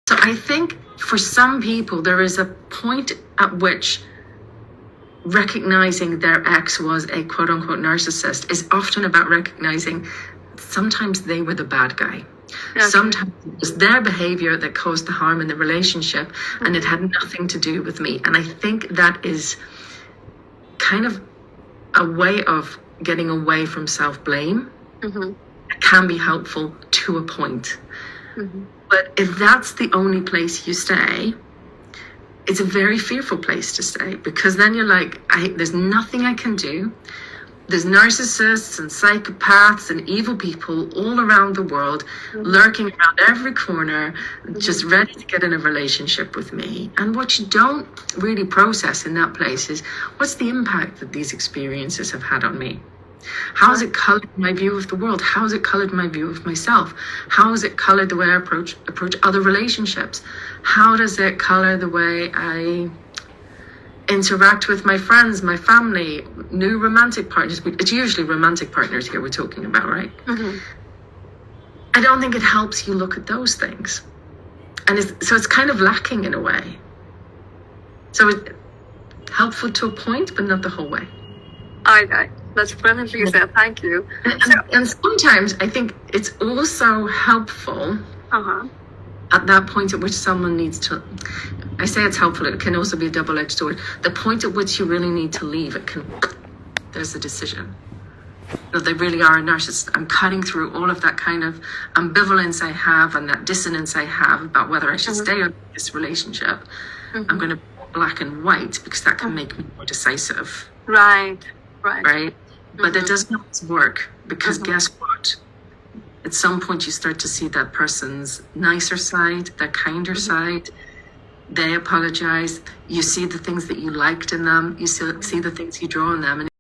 So I think for some people, there is a point at which recognizing their ex was a quote unquote narcissist is often about recognizing sometimes they were the bad guy. Okay. Sometimes it was their behavior that caused the harm in the relationship, and it had nothing to do with me. And I think that is kind of a way of getting away from self-blame. Mm-hmm. It can be helpful to a point. Mm-hmm. But if that's the only place you stay, it's a very fearful place to stay, because then you're like, there's nothing I can do. There's narcissists and psychopaths and evil people all around the world, lurking around every corner, just ready to get in a relationship with me. And what you don't really process in that place is, what's the impact that these experiences have had on me? How has it colored my view of the world? How has it colored my view of myself? How has it colored the way I approach other relationships? How does it color the way I interact with my friends, my family, new romantic partners? It's usually romantic partners here we're talking about, right? Mm-hmm. I don't think it helps you look at those things. And so it's kind of lacking in a way. So it's helpful to a point, but not the whole way. Okay, that's brilliantly said. Thank you. And sometimes I think it's also helpful Uh-huh. at that point at which someone needs to, I say it's helpful, it can also be a double-edged sword. The point at which you really need to leave, there's a decision. No, they really are a narcissist. I'm cutting through all of that kind of ambivalence I have and that dissonance I have about whether I should stay in this relationship. I'm going to be black and white because that can make me more decisive. Right. But it doesn't always work, because guess what? At some point you start to see that person's nicer side, their kinder side. They apologize. You see the things that you liked in them. You see the things you draw in them. And